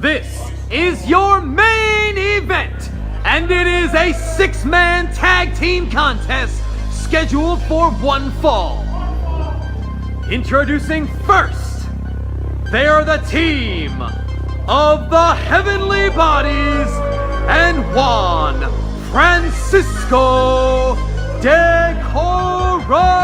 This is your main event, and it is a 6-man tag team contest scheduled for one fall. Introducing first, they are the team of the Heavenly Bodies and Juan Francisco de Coronado.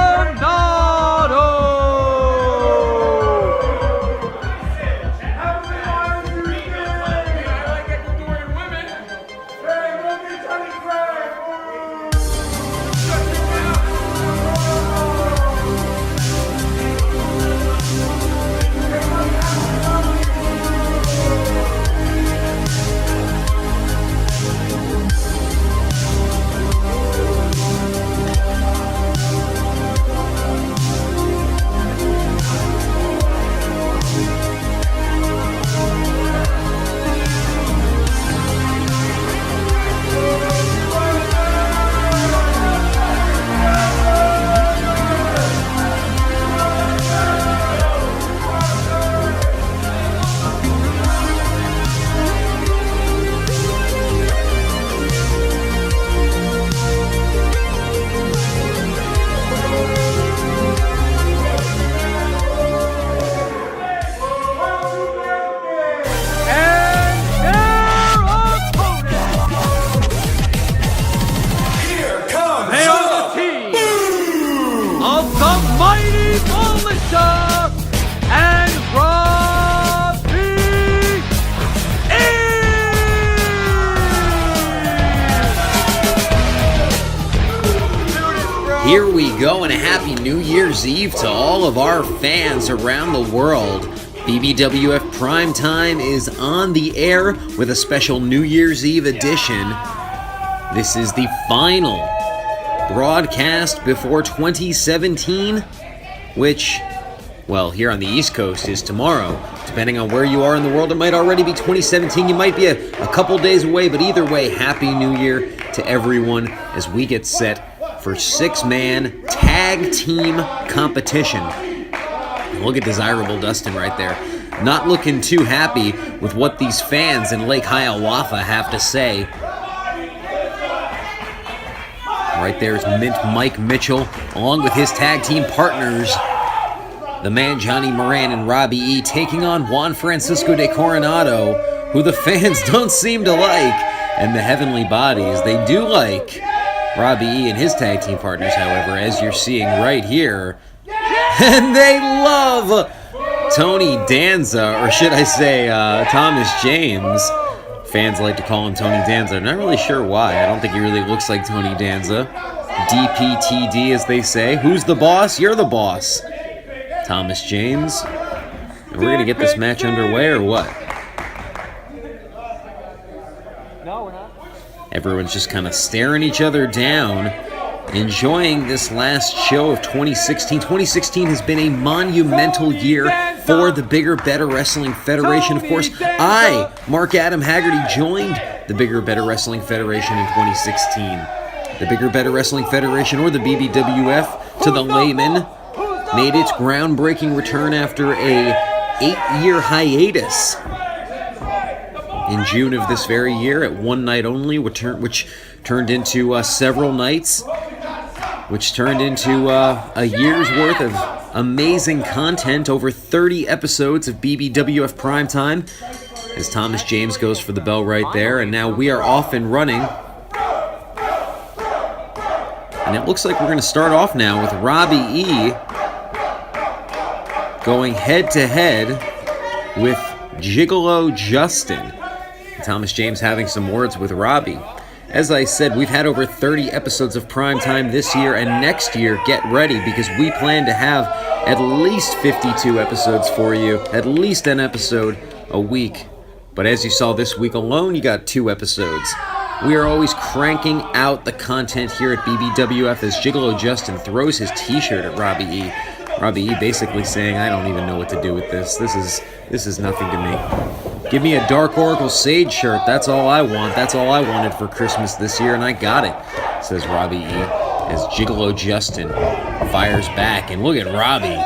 Militia and Robbie. Here we go, and a happy New Year's Eve to all of our fans around the world. BBWF Primetime is on the air with a special New Year's Eve edition. This is the final broadcast before 2017, which, well, here on the East Coast is tomorrow. Depending on where you are in the world, it might already be 2017. You might be a couple days away, but either way, Happy New Year to everyone as we get set for 6-man tag team competition. Look at Desirable Dustin right there. Not looking too happy with what these fans in Lake Hiawatha have to say. Right there is Mint Mike Mitchell, along with his tag team partners, the man Johnny Moran and Robbie E, taking on Juan Francisco de Coronado, who the fans don't seem to like, and the Heavenly Bodies. They do like Robbie E and his tag team partners, however, as you're seeing right here. And they love Tony Danza, or should I say Thomas James. Fans like to call him Tony Danza. I'm not really sure why. I don't think he really looks like Tony Danza. DPTD, as they say. Who's the boss? You're the boss. Thomas James. And we're going to get this match underway, or what? No, we're not. Everyone's just kind of staring each other down, enjoying this last show of 2016. 2016 has been a monumental year for the Bigger, Better Wrestling Federation. Of course, I, Mark Adam Haggerty, joined the Bigger, Better Wrestling Federation in 2016. The Bigger, Better Wrestling Federation, or the BBWF, to the layman, made its groundbreaking return after a 8-year hiatus in June of this very year at one night only, which turned into several nights, which turned into a year's worth of amazing content, over 30 episodes of BBWF Primetime, as Thomas James goes for the bell right there, and now we are off and running. And it looks like we're going to start off now with Robbie E going head-to-head with Gigolo Justin. And Thomas James having some words with Robbie. As I said, we've had over 30 episodes of Primetime this year, and next year, get ready, because we plan to have at least 52 episodes for you, at least an episode a week. But as you saw this week alone, you got 2 episodes. We are always cranking out the content here at BBWF as Gigolo Justin throws his t-shirt at Robbie E. Robbie E basically saying, I don't even know what to do with this. This is nothing to me. Give me a Dark Oracle Sage shirt. That's all I want. That's all I wanted for Christmas this year, and I got it, says Robbie E, as Gigolo Justin fires back. And look at Robbie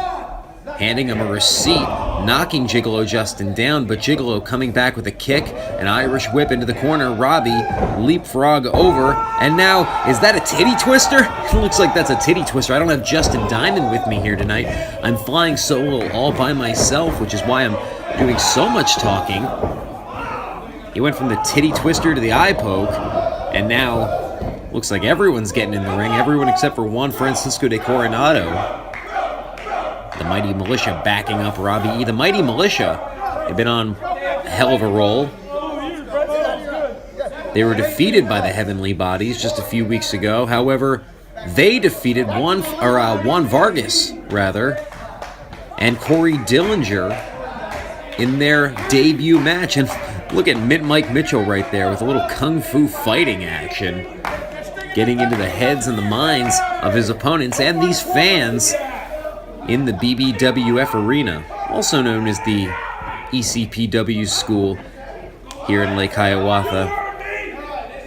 handing him a receipt, knocking Gigolo Justin down, but Gigolo coming back with a kick, an Irish whip into the corner. Robbie leapfrog over, and now, is that a titty twister? It looks like that's a titty twister. I don't have Justin Diamond with me here tonight. I'm flying solo all by myself, which is why I'm doing so much talking. He went from the titty twister to the eye poke, and now looks like everyone's getting in the ring, everyone except for Juan Francisco de Coronado. The Mighty Militia backing up Robbie E. The Mighty Militia, they've been on a hell of a roll. They were defeated by the Heavenly Bodies just a few weeks ago. However, they defeated Juan Vargas, and Corey Dillinger in their debut match. And look at Mike Mitchell right there with a little kung fu fighting action, getting into the heads and the minds of his opponents and these fans in the BBWF arena, also known as the ECPW school here in Lake Hiawatha.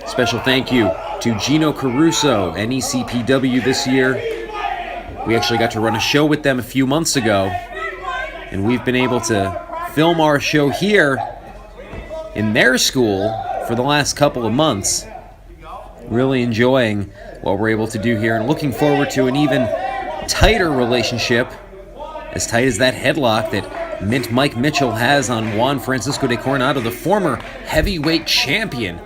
Special thank you to Gino Caruso and ECPW this year. We actually got to run a show with them a few months ago, and we've been able to film our show here in their school for the last couple of months. Really enjoying what we're able to do here and looking forward to an even tighter relationship, as tight as that headlock that Mint Mike Mitchell has on Juan Francisco de Coronado, the former heavyweight champion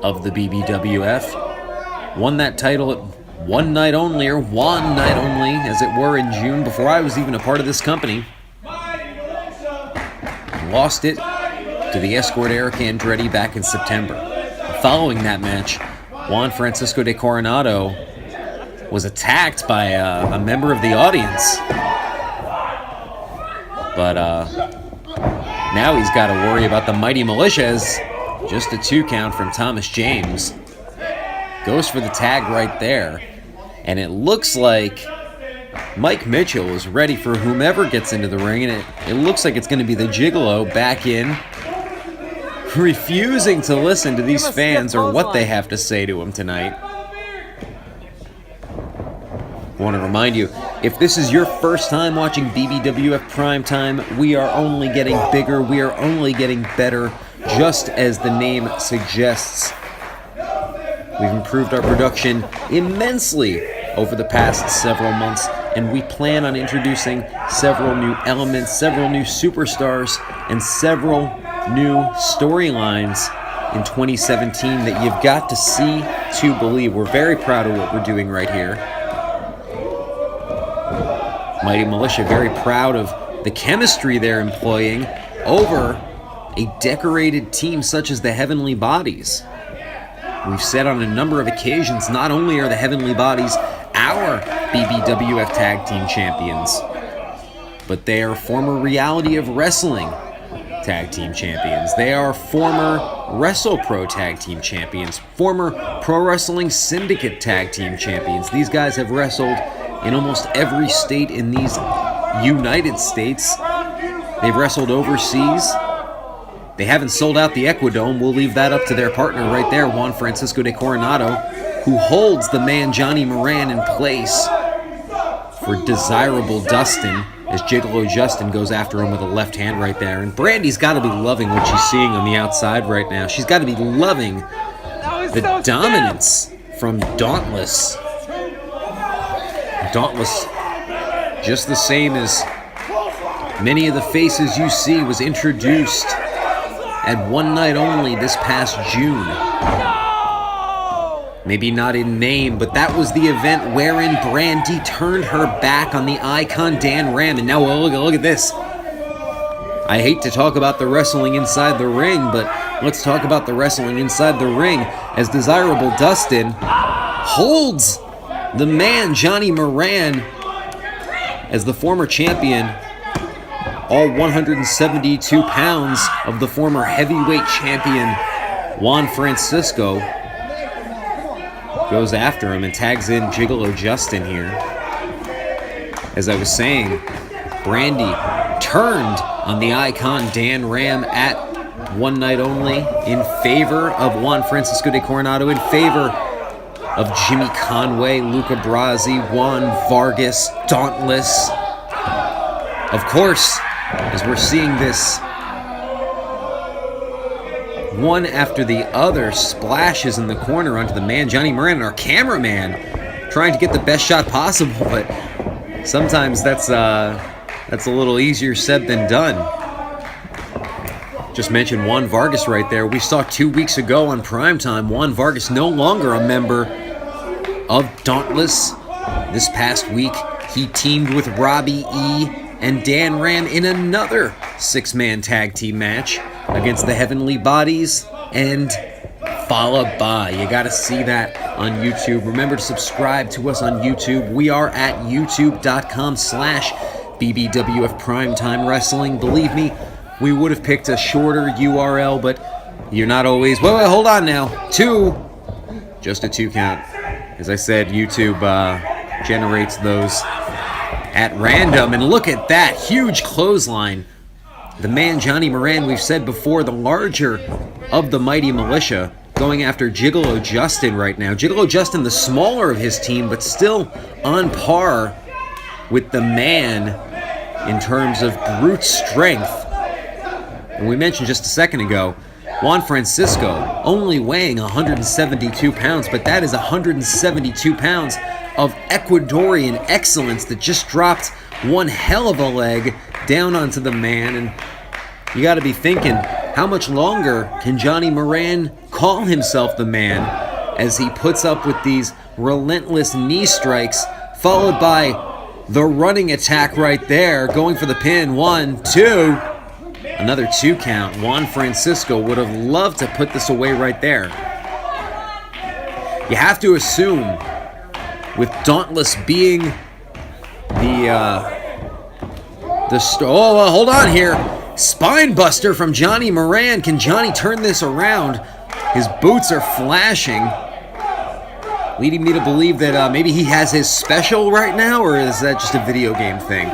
of the BBWF. Won that title at one night only, as it were, in June, before I was even a part of this company. Lost it to the Escort Eric Andretti back in September. Following that match, Juan Francisco de Coronado was attacked by a member of the audience. But now he's got to worry about the Mighty Militia, as just a 2 count from Thomas James goes for the tag right there. And it looks like Mike Mitchell is ready for whomever gets into the ring, and it looks like it's going to be the Gigolo back in, refusing to listen to these fans or what they have to say to him tonight. I want to remind you, if this is your first time watching BBWF Primetime, we are only getting bigger, we are only getting better, just as the name suggests. We've improved our production immensely over the past several months, and we plan on introducing several new elements, several new superstars, and several new storylines in 2017 that you've got to see to believe. We're very proud of what we're doing right here. Mighty Militia very proud of the chemistry they're employing over a decorated team such as the Heavenly Bodies. We've said on a number of occasions, not only are the Heavenly Bodies our BBWF Tag Team Champions, but they are former Reality of Wrestling Tag Team Champions. They are former WrestlePro Tag Team Champions, former Pro Wrestling Syndicate Tag Team Champions. These guys have wrestled in almost every state in these United States. They've wrestled overseas. They haven't sold out the Equidome. We'll leave that up to their partner right there, Juan Francisco de Coronado, who holds the man Johnny Moran in place for Desirable Dustin, as Gigolo Justin goes after him with a left hand right there. And Brandy's got to be loving what she's seeing on the outside right now. She's got to be loving the dominance from Dauntless. Dauntless, just the same as many of the faces you see, was introduced at One Night Only this past June. Maybe not in name, but that was the event wherein Brandy turned her back on the icon Dan Ram. And now look at this. I hate to talk about the wrestling inside the ring, but let's talk about the wrestling inside the ring, as Desirable Dustin holds the man Johnny Moran as the former champion. All 172 pounds of the former heavyweight champion Juan Francisco goes after him and tags in Gigolo Justin here. As I was saying, Brandy turned on the icon Dan Ram at One Night Only in favor of Juan Francisco de Coronado, in favor of Jimmy Conway, Luca Brasi, Juan Vargas, Dauntless. Of course, as we're seeing this one after the other splashes in the corner onto the man, Johnny Moran, and our cameraman trying to get the best shot possible, but sometimes that's a little easier said than done. Just mentioned Juan Vargas right there. We saw 2 weeks ago on Primetime, Juan Vargas no longer a member of Dauntless. This past week, he teamed with Robbie E. and Dan Ram in another 6-man tag team match against the Heavenly Bodies and followed by. You got to see that on YouTube. Remember to subscribe to us on YouTube. We are at youtube.com/BBWF Primetime Wrestling. Believe me, we would have picked a shorter URL, but you're not always... Wait, hold on now. Just a 2 count. As I said, YouTube generates those at random. And look at that huge clothesline. The man, Johnny Moran, we've said before, the larger of the mighty Militia, going after Gigolo Justin right now. Gigolo Justin, the smaller of his team, but still on par with the man in terms of brute strength. And we mentioned just a second ago, Juan Francisco only weighing 172 pounds, but that is 172 pounds of Ecuadorian excellence that just dropped one hell of a leg down onto the man. And you got to be thinking, how much longer can Johnny Moran call himself the man as he puts up with these relentless knee strikes, followed by the running attack right there, going for the pin. 1, 2, another 2 count. Juan Francisco would have loved to put this away right there. You have to assume, with Dauntless being hold on here. Spine buster from Johnny Moran. Can Johnny turn this around? His boots are flashing, leading me to believe that maybe he has his special right now, or is that just a video game thing?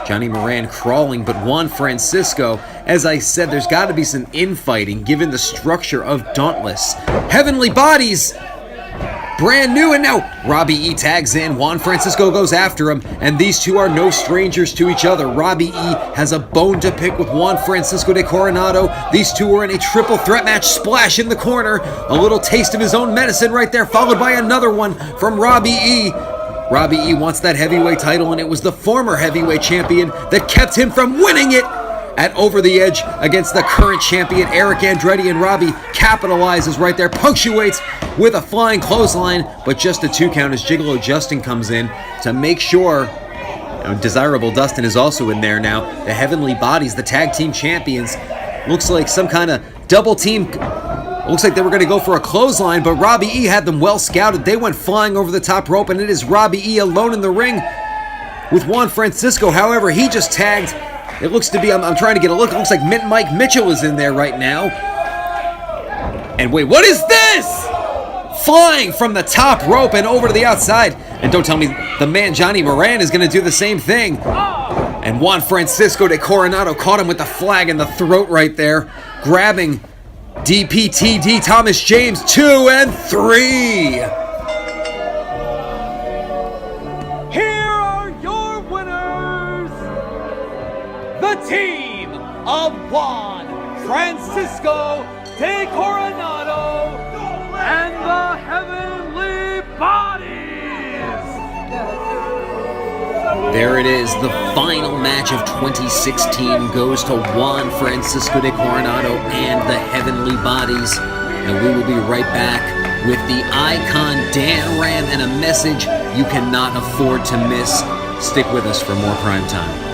Johnny Moran crawling, but Juan Francisco, as I said, there's got to be some infighting given the structure of Dauntless. Heavenly Bodies! Brand new, and now Robbie E tags in. Juan Francisco goes after him, and these two are no strangers to each other. Robbie E has a bone to pick with Juan Francisco de Coronado. These two are in a triple threat match. Splash in the corner. A little taste of his own medicine right there, followed by another one from Robbie E. Robbie E wants that heavyweight title, and it was the former heavyweight champion that kept him from winning it at Over the Edge against the current champion, Eric Andretti, and Robbie capitalizes right there, punctuates with a flying clothesline, but just a 2 count as Gigolo Justin comes in to make sure. Desirable Dustin is also in there now. The Heavenly Bodies, the tag team champions, looks like some kind of double team. Looks like they were going to go for a clothesline, but Robbie E had them well scouted. They went flying over the top rope, and it is Robbie E alone in the ring with Juan Francisco. However, he just tagged. It looks to be, I'm trying to get a look. It looks like Mike Mitchell is in there right now. And wait, what is this? Flying from the top rope and over to the outside. And don't tell me the man Johnny Moran is going to do the same thing. And Juan Francisco de Coronado caught him with the flag in the throat right there, grabbing DPTD Thomas James. 2 and 3. The team of Juan Francisco de Coronado and the Heavenly Bodies. There it is. The final match of 2016 goes to Juan Francisco de Coronado and the Heavenly Bodies. And we will be right back with the icon Dan Ram and a message you cannot afford to miss. Stick with us for more Primetime.